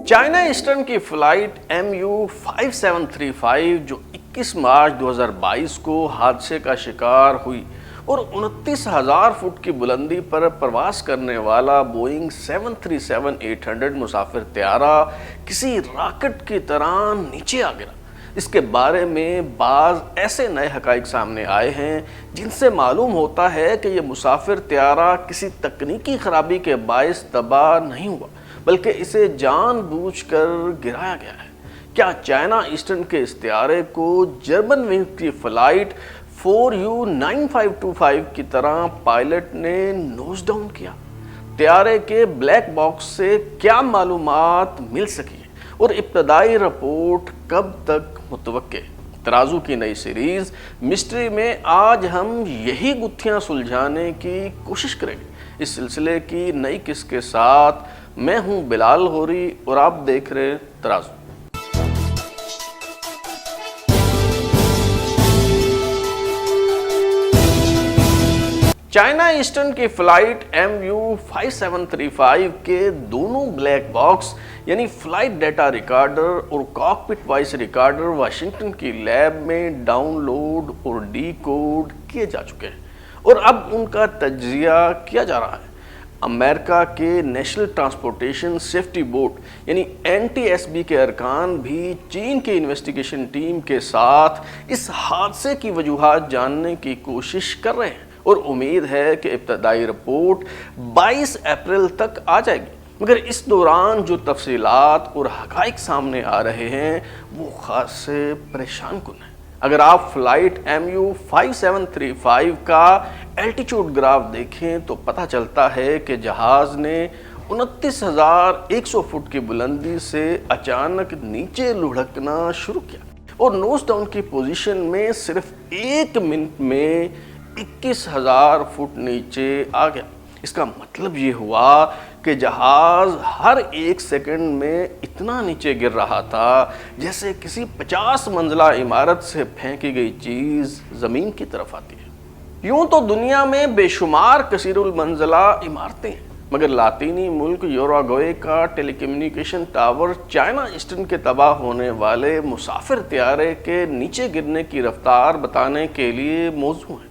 China eastern کی flight MU5735 جو 21 مارچ 2022 کو حادثے کا شکار ہوئی اور 29,000 فٹ کی بلندی پر پرواز کرنے والا بوئنگ 737-800 مسافر طیارہ کسی راکٹ کی طرح نیچے آ گرا۔ اس کے بارے میں بعض ایسے نئے حقائق سامنے آئے ہیں جن سے معلوم ہوتا ہے کہ یہ مسافر طیارہ کسی تکنیکی خرابی کے باعث تباہ نہیں ہوا بلکہ اسے جان بوجھ کر گرایا گیا ہے۔ کیا چائنا ایسٹرن کے اس طیارے کو جرمن ونگ کی فلائٹ 4U9525 کی طرح پائلٹ نے نوز ڈاؤن کیا؟ طیارے کے بلیک باکس سے کیا معلومات مل سکی اور ابتدائی رپورٹ کب تک متوقع؟ ترازو کی نئی سیریز مسٹری میں آج ہم یہی گتھیاں سلجھانے کی کوشش کریں گے۔ اس سلسلے کی نئی قسط کے ساتھ میں ہوں بلال غوری اور آپ دیکھ رہے ترازو۔ چائنا ایسٹرن کی فلائٹ MU5735 کے دونوں بلیک باکس یعنی فلائٹ ڈیٹا ریکارڈر اور کاکپٹ وائس ریکارڈر واشنگٹن کی لیب میں ڈاؤن لوڈ اور ڈی کوڈ کیے جا چکے ہیں اور اب ان کا تجزیہ کیا جا رہا ہے۔ امریکہ کے نیشنل ٹرانسپورٹیشن سیفٹی بورڈ یعنی NTSB کے ارکان بھی چین کی انویسٹیگیشن ٹیم کے ساتھ اس حادثے کی وجوہات جاننے کی کوشش کر رہے ہیں اور امید ہے کہ ابتدائی رپورٹ 22 اپریل تک آ جائے گی، مگر اس دوران جو تفصیلات اور حقائق سامنے آ رہے ہیں وہ خاصے پریشان کن ہیں۔ اگر آپ فلائٹ MU5735 کا الٹیچیوڈ گراف دیکھیں تو پتہ چلتا ہے کہ جہاز نے 29,100 فٹ کی بلندی سے اچانک نیچے لڑھکنا شروع کیا اور نوز ڈاؤن کی پوزیشن میں صرف 1 منٹ میں 21,000 فٹ نیچے آ گیا۔ اس کا مطلب یہ ہوا کہ جہاز ہر 1 سیکنڈ میں اتنا نیچے گر رہا تھا جیسے کسی 50 منزلہ عمارت سے پھینکی گئی چیز زمین کی طرف آتی ہے۔ یوں تو دنیا میں بے شمار کثیر المنزلہ عمارتیں ہیں، مگر لاطینی ملک یوراگوئے کا ٹیلی کمیونیکیشن ٹاور چائنا ایسٹرن کے تباہ ہونے والے مسافر طیارے کے نیچے گرنے کی رفتار بتانے کے لیے موزوں ہے۔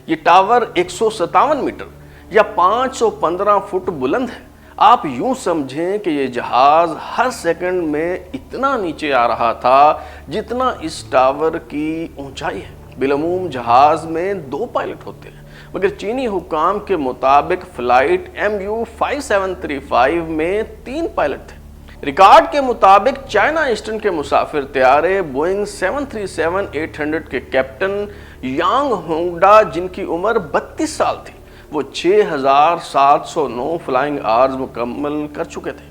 یہ ٹاور 157 میٹر یا 515 فٹ بلند ہے۔ آپ یوں سمجھیں کہ یہ جہاز ہر سیکنڈ میں اتنا نیچے آ رہا تھا جتنا اس ٹاور کی اونچائی ہے۔ بالعموم جہاز میں 2 پائلٹ ہوتے ہیں، مگر چینی حکام کے مطابق فلائٹ MU5735 میں 3 پائلٹ تھے۔ ریکارڈ کے مطابق چائنا ایسٹرن کے مسافر طیارے بوئنگ 737-800 کے کیپٹن یانگ ہونگڈا جن کی عمر 32 سال تھی، وہ 6,709 فلائنگ آورز مکمل کر چکے تھے۔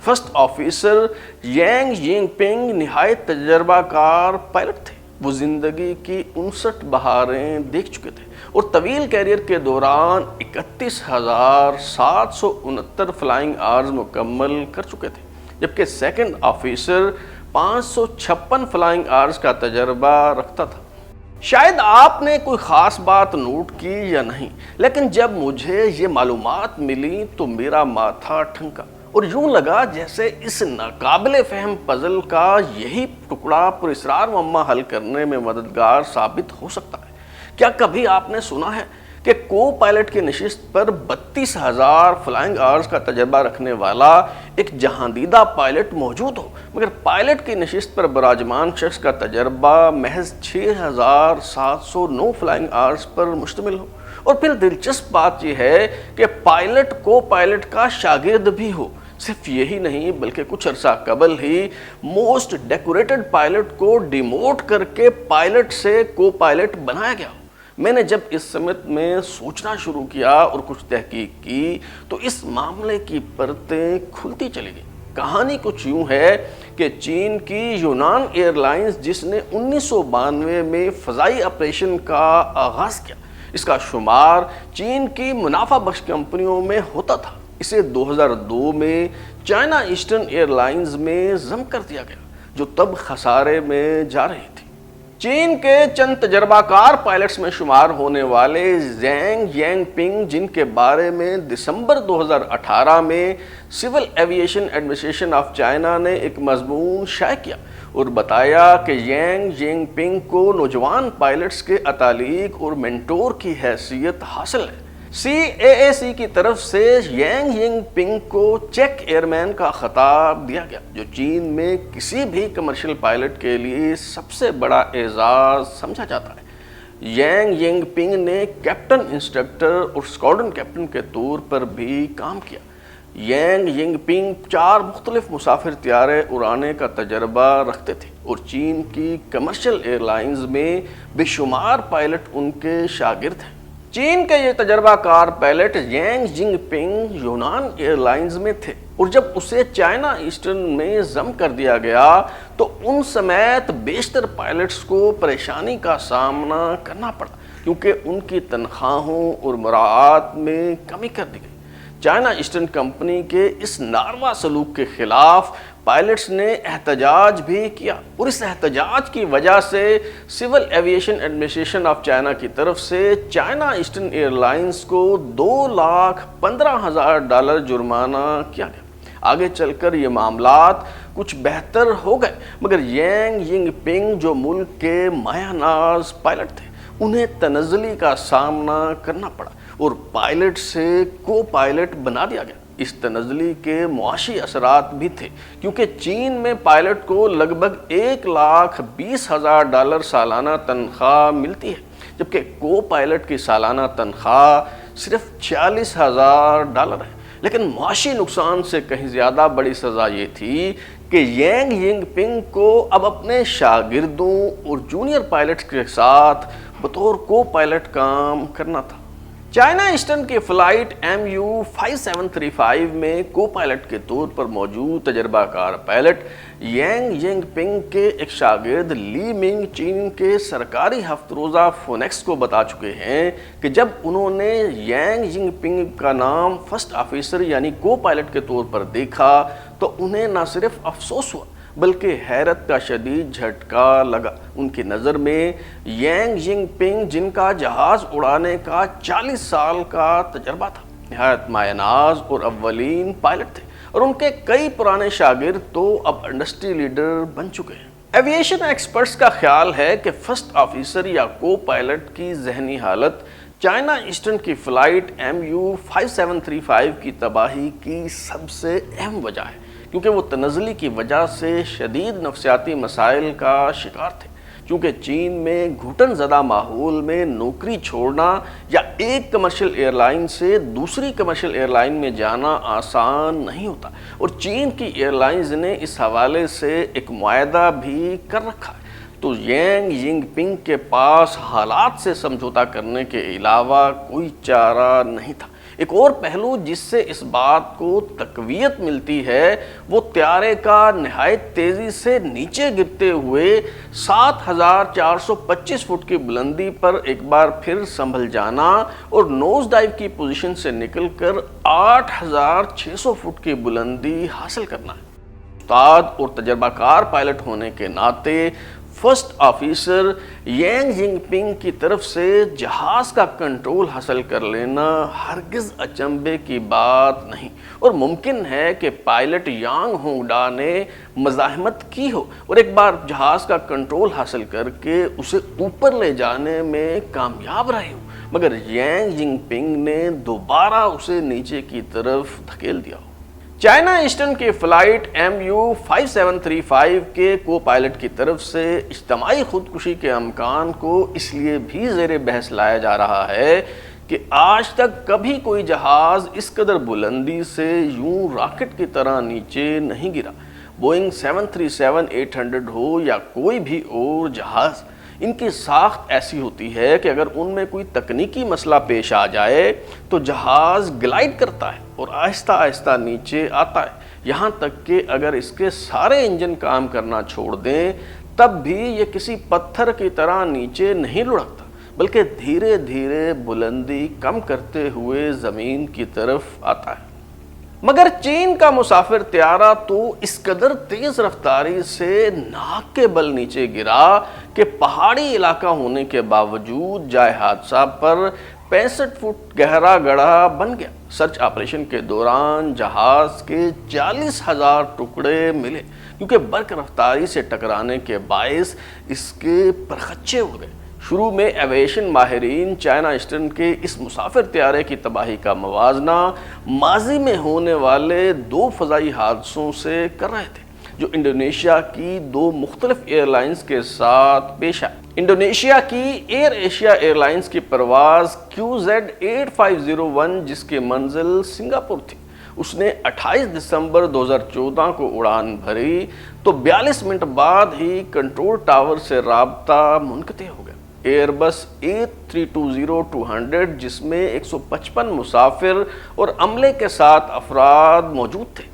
فرسٹ آفیسر یانگ ینگ پنگ نہایت تجربہ کار پائلٹ تھے۔ وہ زندگی کی 59 بہاریں دیکھ چکے تھے اور طویل کیریئر کے دوران 31,769 فلائنگ آورز مکمل کر چکے تھے، جبکہ سیکنڈ آفیسر 556 فلائنگ آورز کا تجربہ رکھتا تھا۔ شاید آپ نے کوئی خاص بات نوٹ کی یا نہیں، لیکن جب مجھے یہ معلومات ملی تو میرا ماتھا ٹھنکا اور یوں لگا جیسے اس ناقابل فہم پزل کا یہی ٹکڑا پراسرار معمہ حل کرنے میں مددگار ثابت ہو سکتا ہے۔ کیا کبھی آپ نے سنا ہے کہ کو پائلٹ کی نشست پر 32,000 فلائنگ آورز کا تجربہ رکھنے والا ایک جہاندیدہ پائلٹ موجود ہو، مگر پائلٹ کی نشست پر براجمان شخص کا تجربہ محض 6,709 فلائنگ آورز پر مشتمل ہو؟ اور پھر دلچسپ بات یہ ہے کہ پائلٹ کو پائلٹ کا شاگرد بھی ہو۔ صرف یہی نہیں بلکہ کچھ عرصہ قبل ہی موسٹ ڈیکوریٹڈ پائلٹ کو ڈیموٹ کر کے پائلٹ سے کو پائلٹ بنایا گیا۔ میں نے جب اس سمت میں سوچنا شروع کیا اور کچھ تحقیق کی تو اس معاملے کی پرتیں کھلتی چلی گئی۔ کہانی کچھ یوں ہے کہ چین کی یونان ایئر لائنز جس نے 1992 میں فضائی آپریشن کا آغاز کیا، اس کا شمار چین کی منافع بخش کمپنیوں میں ہوتا تھا۔ اسے 2002 میں چائنا ایسٹرن ایئر لائنز میں ضم کر دیا گیا جو تب خسارے میں جا رہی تھی۔ چین کے چند تجربہ کار پائلٹس میں شمار ہونے والے زینگ ینگ پنگ، جن کے بارے میں دسمبر 2018 میں civil aviation administration of China نے ایک مضمون شائع کیا اور بتایا کہ ینگ ینگ پنگ کو نوجوان پائلٹس کے اتالیق اور مینٹور کی حیثیت حاصل ہے۔ CAAC کی طرف سے ینگ ینگ پنگ کو چیک ایئرمین کا خطاب دیا گیا، جو چین میں کسی بھی کمرشل پائلٹ کے لیے سب سے بڑا اعزاز سمجھا جاتا ہے۔ ینگ ینگ پنگ نے کیپٹن انسٹرکٹر اور اسکواڈرن کیپٹن کے طور پر بھی کام کیا۔ ینگ ینگ پنگ 4 مختلف مسافر طیارے اڑانے کا تجربہ رکھتے تھے اور چین کی کمرشل ایئر لائنز میں بے شمار پائلٹ ان کے شاگرد ہیں۔ چین کے یہ تجربہ کار پائلٹ ینگ ینگ پنگ یونان ایئر لائنز میں تھے اور جب اسے چائنا ایسٹرن میں ضم کر دیا گیا تو ان سمیت بیشتر پائلٹس کو پریشانی کا سامنا کرنا پڑا، کیونکہ ان کی تنخواہوں اور مراعات میں کمی کر دی گئی۔ چائنا ایسٹرن کمپنی کے اس ناروا سلوک کے خلاف پائلٹس نے احتجاج بھی کیا اور اس احتجاج کی وجہ سے civil aviation administration of China کی طرف سے چائنا ایسٹرن ایئر لائنز کو $2,15,000 جرمانہ کیا گیا۔ آگے چل کر یہ معاملات کچھ بہتر ہو گئے، مگر ینگ ینگ پنگ جو ملک کے مایہ ناز پائلٹ تھے، انہیں تنزلی کا سامنا کرنا پڑا اور پائلٹ سے کو پائلٹ بنا دیا گیا۔ اس تنزلی کے معاشی اثرات بھی تھے، کیونکہ چین میں پائلٹ کو لگ بھگ $1,20,000 سالانہ تنخواہ ملتی ہے، جبکہ کو پائلٹ کی سالانہ تنخواہ صرف $46,000 ہے۔ لیکن معاشی نقصان سے کہیں زیادہ بڑی سزا یہ تھی کہ ینگ ینگ پنگ کو اب اپنے شاگردوں اور جونیئر پائلٹس کے ساتھ بطور کو پائلٹ کام کرنا تھا۔ چائنا ایسٹرن کی فلائٹ MU5735 میں کو پائلٹ کے طور پر موجود تجربہ کار پائلٹ ینگ ینگ پنگ کے ایک شاگرد لی منگ چین کے سرکاری ہفت روزہ فونیکس کو بتا چکے ہیں کہ جب انہوں نے ینگ ینگ پنگ کا نام فرسٹ آفیسر یعنی کو پائلٹ کے طور پر دیکھا تو انہیں نہ صرف افسوس ہوا بلکہ حیرت کا شدید جھٹکا لگا۔ ان کی نظر میں ینگ ینگ پنگ، جن کا جہاز اڑانے کا 40 سال کا تجربہ تھا، نہایت مایہ ناز اور اولین پائلٹ تھے اور ان کے کئی پرانے شاگرد تو اب انڈسٹری لیڈر بن چکے ہیں۔ ایویشن ایکسپرٹس کا خیال ہے کہ فرسٹ آفیسر یا کو پائلٹ کی ذہنی حالت چائنا ایسٹرن کی فلائٹ MU5735 کی تباہی کی سب سے اہم وجہ ہے، کیونکہ وہ تنزلی کی وجہ سے شدید نفسیاتی مسائل کا شکار تھے۔ چونکہ چین میں گھٹن زدہ ماحول میں نوکری چھوڑنا یا ایک کمرشل ایئر لائن سے دوسری کمرشل ایئر لائن میں جانا آسان نہیں ہوتا، اور چین کی ایئر لائنز نے اس حوالے سے ایک معاہدہ بھی کر رکھا ہے۔ تو ینگ ینگ پنگ کے پاس حالات سے سمجھوتا کرنے کے علاوہ کوئی چارہ نہیں تھا۔ ایک اور پہلو جس سے اس بات کو تقویت ملتی ہے وہ طیارے کا نہایت تیزی سے نیچے گرتے ہوئے 7,425 فٹ کی بلندی پر ایک بار پھر سنبھل جانا اور نوز ڈائیو کی پوزیشن سے نکل کر 8,600 فٹ کی بلندی حاصل کرنا ہے۔ استاد اور تجربہ کار پائلٹ ہونے کے ناطے فرسٹ آفیسر ینگ ینگ پنگ کی طرف سے جہاز کا کنٹرول حاصل کر لینا ہرگز اچنبے کی بات نہیں، اور ممکن ہے کہ پائلٹ یانگ ہونگ ڈا نے مزاحمت کی ہو اور ایک بار جہاز کا کنٹرول حاصل کر کے اسے اوپر لے جانے میں کامیاب رہے ہو، مگر ینگ ینگ پنگ نے دوبارہ اسے نیچے کی طرف دھکیل دیا ہو۔ چائنا ایسٹرن کی فلائٹ MU5735 کے کو پائلٹ کی طرف سے اجتماعی خودکشی کے امکان کو اس لیے بھی زیر بحث لایا جا رہا ہے کہ آج تک کبھی کوئی جہاز اس قدر بلندی سے یوں راکٹ کی طرح نیچے نہیں گرا۔ بوئنگ 737-800 ہو یا کوئی بھی اور جہاز، ان کی ساخت ایسی ہوتی ہے کہ اگر ان میں کوئی تکنیکی مسئلہ پیش آ جائے تو جہاز گلائڈ کرتا ہے اور آہستہ آہستہ نیچے آتا ہے، یہاں تک کہ اگر اس کے سارے انجن کام کرنا چھوڑ دیں تب بھی یہ کسی پتھر کی طرح نیچے نہیں لڑکتا، بلکہ دھیرے دھیرے بلندی کم کرتے ہوئے زمین کی طرف آتا ہے۔ مگر چین کا مسافر طیارہ تو اس قدر تیز رفتاری سے ناک کے بل نیچے گرا کہ پہاڑی علاقہ ہونے کے باوجود جائے حادثہ پر 65 فٹ گہرا گڑھا بن گیا۔ سرچ آپریشن کے دوران جہاز کے 40,000 ٹکڑے ملے، کیونکہ برق رفتاری سے ٹکرانے کے باعث اس کے پرخچے اڑ گئے۔ شروع میں ایویشن ماہرین چائنا ایسٹرن کے اس مسافر طیارے کی تباہی کا موازنہ ماضی میں ہونے والے 2 فضائی حادثوں سے کر رہے تھے، جو انڈونیشیا کی 2 مختلف ایئر لائنز کے ساتھ پیش آئے۔ انڈونیشیا کی ایئر ایشیا ایئر لائنز کی پرواز QZ8501 جس کی منزل سنگاپور تھی، اس نے 28 دسمبر 2014 کو اڑان بھری تو 42 منٹ بعد ہی کنٹرول ٹاور سے رابطہ منقطع ہو گیا۔ ایئر بس A320-200 جس میں 155 مسافر اور عملے کے 7 افراد موجود تھے،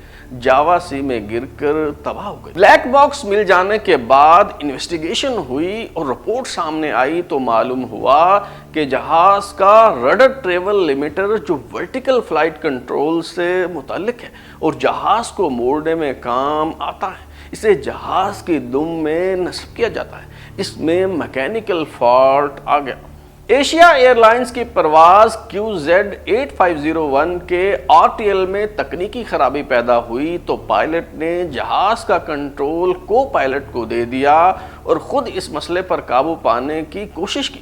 جاوا سی میں گر کر تباہ ہو گئی۔ بلیک باکس مل جانے کے بعد انویسٹیگیشن ہوئی اور رپورٹ سامنے آئی تو معلوم ہوا کہ جہاز کا رڈر ٹریول لیمیٹر جو ورٹیکل فلائٹ کنٹرول سے متعلق ہے اور جہاز کو موڑنے میں کام آتا ہے، اسے جہاز کی دم میں نصب کیا جاتا ہے، اس میں میکینیکل فالٹ آ گیا۔ ایشیا ایئر لائنز کی پرواز QZ8501 کے RTL میں تکنیکی خرابی پیدا ہوئی تو پائلٹ نے جہاز کا کنٹرول کو پائلٹ کو دے دیا اور خود اس مسئلے پر قابو پانے کی کوشش کی۔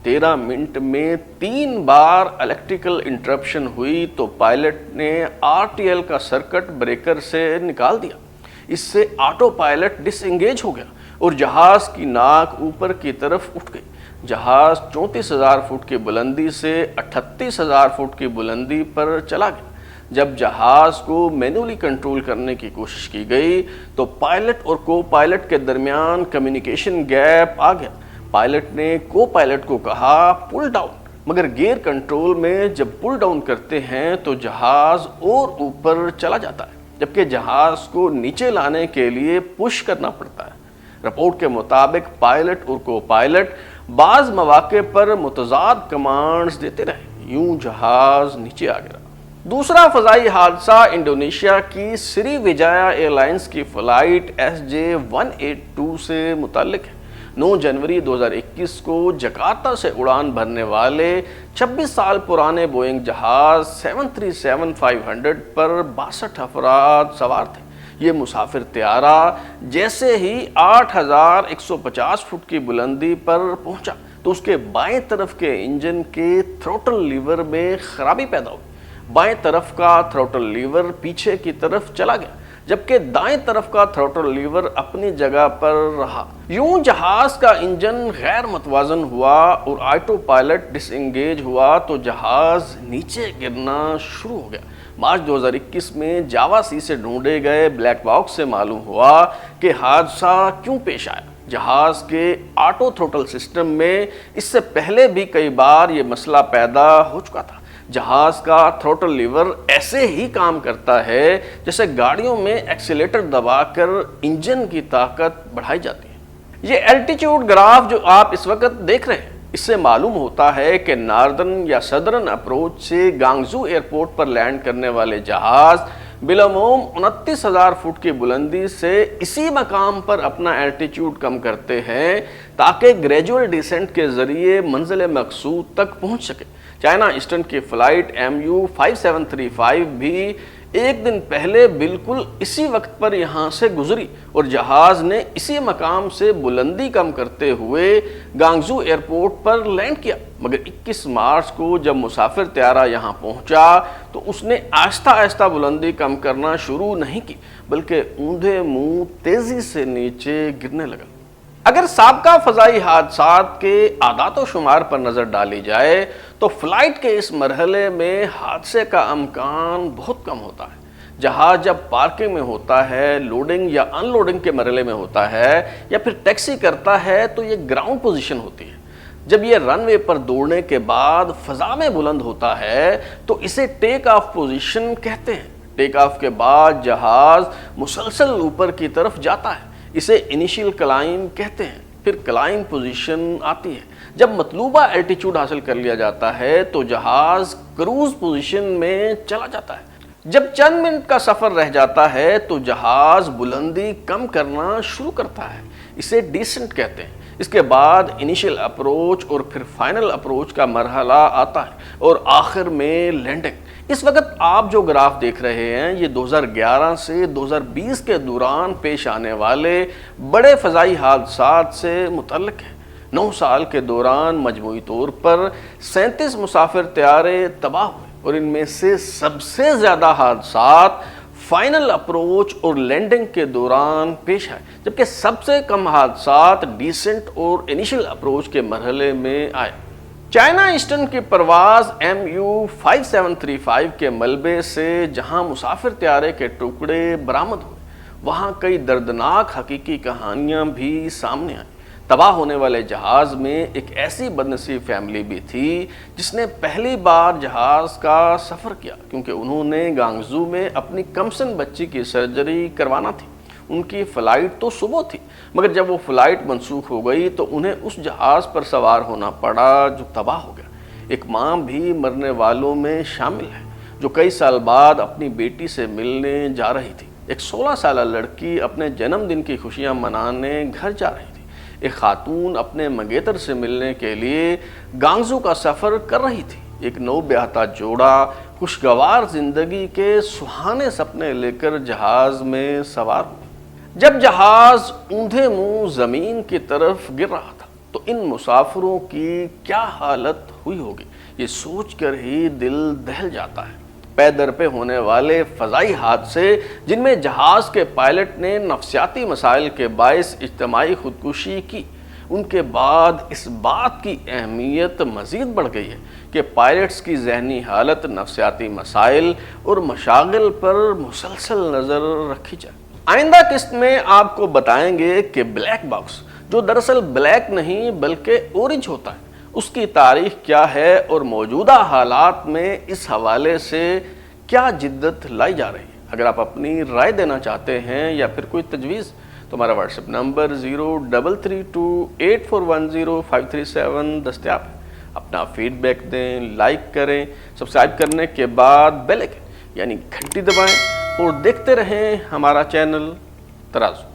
13 منٹ میں 3 بار الیکٹریکل انٹرپشن ہوئی تو پائلٹ نے RTL کا سرکٹ بریکر سے نکال دیا۔ اس سے آٹو پائلٹ ڈس انگیج ہو گیا اور جہاز کی ناک اوپر کی طرف اٹھ گئی۔ جہاز 34,000 فٹ کی بلندی سے 38,000 فٹ کی بلندی پر چلا گیا۔ جب جہاز کو مینولی کنٹرول کرنے کی کوشش کی گئی تو پائلٹ اور کو پائلٹ کے درمیان کمیونیکیشن گیپ آ گیا۔ پائلٹ نے کو پائلٹ کو کہا پل ڈاؤن، مگر گیئر کنٹرول میں جب پل ڈاؤن کرتے ہیں تو جہاز اور اوپر چلا جاتا ہے، جبکہ جہاز کو نیچے لانے کے لیے پش کرنا پڑتا ہے۔ رپورٹ کے مطابق پائلٹ اور کو پائلٹ بعض مواقع پر متضاد کمانڈز دیتے رہے، یوں جہاز نیچے آ گرا۔ دوسرا فضائی حادثہ انڈونیشیا کی سری وجایا ایئر لائنز کی فلائٹ SJ182 سے متعلق ہے۔ 9 جنوری 2021 کو جکارتہ سے اڑان بھرنے والے 26 سال پرانے بوئنگ جہاز 737-500 پر 62 افراد سوار تھے۔ یہ مسافر طیارہ جیسے ہی 8,150 فٹ کی بلندی پر پہنچا تو اس کے بائیں طرف کے انجن کے تھروٹل لیور میں خرابی پیدا ہوئی۔ بائیں طرف کا تھروٹل لیور پیچھے کی طرف چلا گیا، جبکہ دائیں طرف کا تھروٹل لیور اپنی جگہ پر رہا۔ یوں جہاز کا انجن غیر متوازن ہوا اور آٹو پائلٹ ڈس انگیج ہوا تو جہاز نیچے گرنا شروع ہو گیا۔ مارچ 2021 میں جاوا سی سے ڈھونڈے گئے بلیک باکس سے معلوم ہوا کہ حادثہ کیوں پیش آیا۔ جہاز کے آٹو تھروٹل سسٹم میں اس سے پہلے بھی کئی بار یہ مسئلہ پیدا ہو چکا تھا۔ جہاز کا تھروٹل لیور ایسے ہی کام کرتا ہے جیسے گاڑیوں میں ایکسیلیٹر دبا کر انجن کی طاقت بڑھائی جاتی ہے۔ یہ الٹیٹیوڈ گراف جو آپ اس وقت دیکھ رہے ہیں، اس سے معلوم ہوتا ہے کہ ناردرن یا صدرن اپروچ سے گانگزو ایئرپورٹ پر لینڈ کرنے والے جہاز بالعموم 29,000 فٹ کی بلندی سے اسی مقام پر اپنا الٹیٹیوڈ کم کرتے ہیں تاکہ گریجول ڈیسنٹ کے ذریعے منزل مقصود تک پہنچ سکے۔ چائنا ایسٹرن کی فلائٹ MU5735 بھی ایک دن پہلے بالکل اسی وقت پر یہاں سے گزری اور جہاز نے اسی مقام سے بلندی کم کرتے ہوئے گانگزو ایئرپورٹ پر لینڈ کیا۔ مگر 21 مارچ کو جب مسافر طیارہ یہاں پہنچا تو اس نے آہستہ آہستہ بلندی کم کرنا شروع نہیں کی، بلکہ اوندھے منہ تیزی سے نیچے گرنے لگا۔ اگر سابقہ فضائی حادثات کے اعداد و شمار پر نظر ڈالی جائے تو فلائٹ کے اس مرحلے میں حادثے کا امکان بہت کم ہوتا ہے۔ جہاز جب پارکنگ میں ہوتا ہے، لوڈنگ یا ان لوڈنگ کے مرحلے میں ہوتا ہے یا پھر ٹیکسی کرتا ہے تو یہ گراؤنڈ پوزیشن ہوتی ہے۔ جب یہ رن وے پر دوڑنے کے بعد فضا میں بلند ہوتا ہے تو اسے ٹیک آف پوزیشن کہتے ہیں۔ ٹیک آف کے بعد جہاز مسلسل اوپر کی طرف جاتا ہے، اسے انیشیل کلائم کہتے ہیں۔ پھر کلائم پوزیشن آتی ہے۔ جب مطلوبہ الٹیٹیوڈ حاصل کر لیا جاتا ہے تو جہاز کروز پوزیشن میں چلا جاتا ہے۔ جب چند منٹ کا سفر رہ جاتا ہے تو جہاز بلندی کم کرنا شروع کرتا ہے، اسے ڈیسنٹ کہتے ہیں۔ اس کے بعد انیشل اپروچ اور پھر فائنل اپروچ کا مرحلہ آتا ہے اور آخر میں لینڈنگ۔ اس وقت آپ جو گراف دیکھ رہے ہیں یہ 2011 سے 2020 کے دوران پیش آنے والے بڑے فضائی حادثات سے متعلق ہے۔ 9 سال کے دوران مجموعی طور پر 37 مسافر طیارے تباہ ہوئے اور ان میں سے سب سے زیادہ حادثات فائنل اپروچ اور لینڈنگ کے دوران پیش آئے، جبکہ سب سے کم حادثات ڈیسنٹ اور انیشل اپروچ کے مرحلے میں آئے۔ چائنا ایسٹرن کی پرواز MU5735 کے ملبے سے جہاں مسافر طیارے کے ٹکڑے برآمد ہوئے، وہاں کئی دردناک حقیقی کہانیاں بھی سامنے آئیں۔ تباہ ہونے والے جہاز میں ایک ایسی بدنصیب فیملی بھی تھی جس نے پہلی بار جہاز کا سفر کیا، کیونکہ انہوں نے گانگزو میں اپنی کمسن بچی کی سرجری کروانا تھی۔ ان کی فلائٹ تو صبح تھی، مگر جب وہ فلائٹ منسوخ ہو گئی تو انہیں اس جہاز پر سوار ہونا پڑا جو تباہ ہو گیا۔ ایک ماں بھی مرنے والوں میں شامل ہے جو کئی سال بعد اپنی بیٹی سے ملنے جا رہی تھی۔ ایک 16 سالہ لڑکی اپنے جنم دن کی خوشیاں منانے گھر جا رہی تھی۔ ایک خاتون اپنے منگیتر سے ملنے کے لیے گانگزو کا سفر کر رہی تھی۔ ایک نو بیاہتا جوڑا خوشگوار زندگی کے سہانے سپنے لے کر جہاز میں سوار ہوئے۔ جب جہاز اوندھے منہ زمین کی طرف گر رہا تھا تو ان مسافروں کی کیا حالت ہوئی ہوگی، یہ سوچ کر ہی دل دہل جاتا ہے۔ پے در پہ ہونے والے فضائی حادثے جن میں جہاز کے پائلٹ نے نفسیاتی مسائل کے باعث اجتماعی خودکشی کی، ان کے بعد اس بات کی اہمیت مزید بڑھ گئی ہے کہ پائلٹس کی ذہنی حالت، نفسیاتی مسائل اور مشاغل پر مسلسل نظر رکھی جائے۔ آئندہ قسط میں آپ کو بتائیں گے کہ بلیک باکس جو دراصل بلیک نہیں بلکہ اورنج ہوتا ہے، اس کی تاریخ کیا ہے اور موجودہ حالات میں اس حوالے سے کیا جدت لائی جا رہی ہے۔ اگر آپ اپنی رائے دینا چاہتے ہیں یا پھر کوئی تجویز تو ہمارا واٹس ایپ نمبر 0332841057 دستیاب ہے۔ اپنا فیڈ بیک دیں، لائک کریں، سبسکرائب کرنے کے بعد بیل آئکن یعنی گھنٹی دبائیں اور دیکھتے رہیں ہمارا چینل ترازو۔